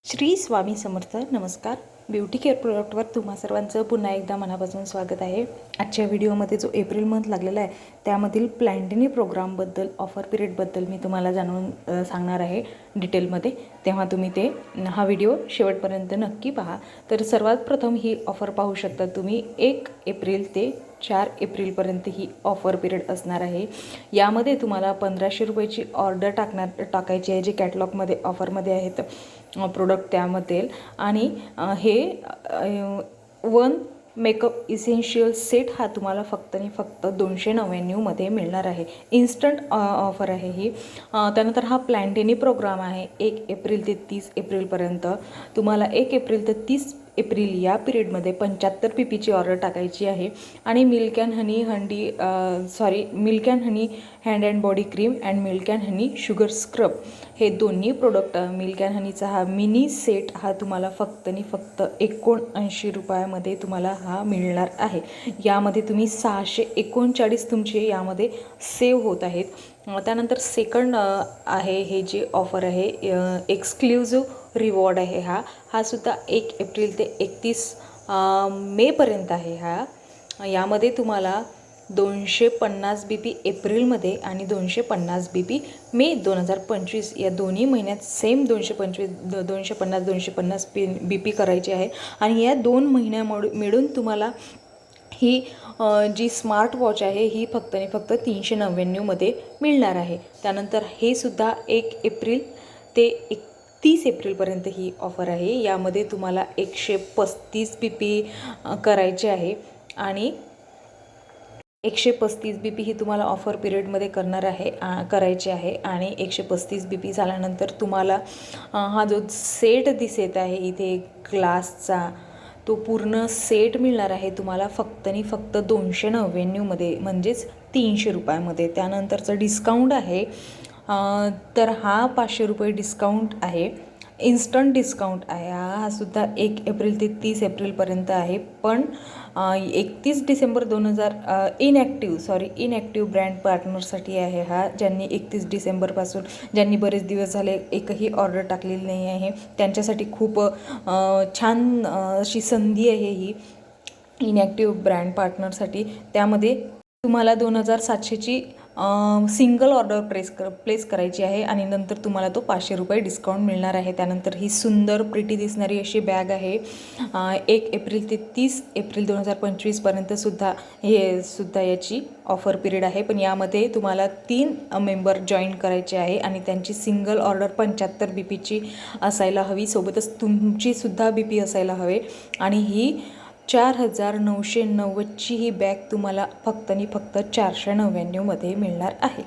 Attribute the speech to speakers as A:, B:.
A: श्री स्वामी समर्थ. नमस्कार. Beauty care प्रोडक्टवर तुम्हा सर्वांचं पुन्हा एकदा मनापासून स्वागत आहे. आजच्या व्हिडिओमध्ये जो एप्रिल मंथ लागलेला आहे त्यामधील प्लॅन्टिनी प्रोग्रामबद्दल, ऑफर पिरियडबद्दल मी तुम्हाला जाणून सांगणार आहे डिटेलमध्ये. तेव्हा तुम्ही हा व्हिडिओ शेवटपर्यंत नक्की पहा. तर सर्वात प्रथम ही ऑफर पाहू शकता तुम्ही. 1 एप्रिल ते 4 एप्रिलपर्यंत ही ऑफर पिरियड असणार आहे. यामध्ये तुम्हाला 1500 रुपयाची ऑर्डर टाकायची आहे, जे कॅटलॉगमध्ये ऑफरमध्ये आहेत प्रोडक्ट त्यामध्ये. आणि हे 1 मेकअप इसेन्शियल सेट हा तुम्हाला फक्त आणि फक्त 299मध्ये मिळणार आहे. इन्स्टंट ऑफर आहे ही. त्यानंतर हा प्लॅन्टिनी प्रोग्राम आहे 1 एप्रिल ते 30 एप्रिलपर्यंत. तुम्हाला 1 एप्रिल ते 30 एप्रिल या पिरियडमध्ये 75 PPची ऑर्डर टाकायची आहे. आणि milk and honey hand and body cream and milk and honey sugar scrub हे दोन्ही प्रोडक्ट, मिल्क अँड हनीचा हा मिनी सेट हा तुम्हाला फक्त आणि फक्त 79 रुपयामध्ये तुम्हाला हा मिळणार आहे. यामध्ये तुम्ही 639 तुमचे यामध्ये सेव्ह होत आहेत. त्यानंतर सेकंड आहे हे जे ऑफर आहे, एक्सक्लुझिव्ह रिवॉर्ड आहे हा सुद्धा 1 एप्रिल ते 31 मेपर्यंत आहे. यामध्ये तुम्हाला 250 BP एप्रिलमध्ये आणि 250 BP मे 2025 या दोन्ही महिन्यात सेम 250 BP करायचे आहे. आणि या 2 महिन्या मिळून तुम्हाला ही जी स्मार्ट वॉच आहे ही फक्त आणि फक्त 399मध्ये मिळणार आहे. त्यानंतर हे सुद्धा 1 एप्रिल ते 30 एप्रिलपर्यंत ही ऑफर आहे. यामध्ये तुम्हाला 135 BP करायचे आहे आणि 135 BP ही तुम्हाला ऑफर पिरियडमध्ये करायचे आहे. आणि 135 BP झाल्यानंतर तुम्हाला हा जो सेट दिसत आहे इथे ग्लासचा, तो पूर्ण सेट मिळणार आहे तुम्हाला फक्त आणि फक्त 299मध्ये, म्हणजेच 300 रुपयामध्ये. त्यानंतरचं डिस्काउंट आहे तर हा 500 रुपये डिस्काउंट आहे. इन्स्टंट डिस्काउंट आहे हा सुद्धा 1 एप्रिल ते 30 एप्रिलपर्यंत आहे. पण 31 डिसेंबर 2000 इनॅक्टिव्ह ब्रँड पार्टनरसाठी आहे हा. ज्यांनी 31 डिसेंबरपासून ज्यांनी बरेच दिवस झाले एकही ऑर्डर टाकलेली नाही आहे त्यांच्यासाठी खूप छान अशी संधी आहे ही इनॅक्टिव्ह ब्रँड पार्टनरसाठी. त्यामध्ये तुम्हाला 2700ची सिंगल ऑर्डर प्लेस करायची आहे आणि नंतर तुम्हाला तो 500 रुपये डिस्काउंट मिळणार आहे. त्यानंतर ही सुंदर प्रिटी दिसणारी अशी बॅग आहे. 1 एप्रिल ते 30 एप्रिल 2025पर्यंत सुद्धा याची ऑफर पिरियड आहे. पण यामध्ये तुम्हाला 3 मेंबर जॉईन करायचे आहे आणि त्यांची सिंगल ऑर्डर 75 BPची असायला हवी. सोबतच तुमची सुद्धा BP असायला हवे. आणि ही 4990ची ही बॅग तुम्हाला फक्त आणि फक्त 499मध्ये मिळणार आहे.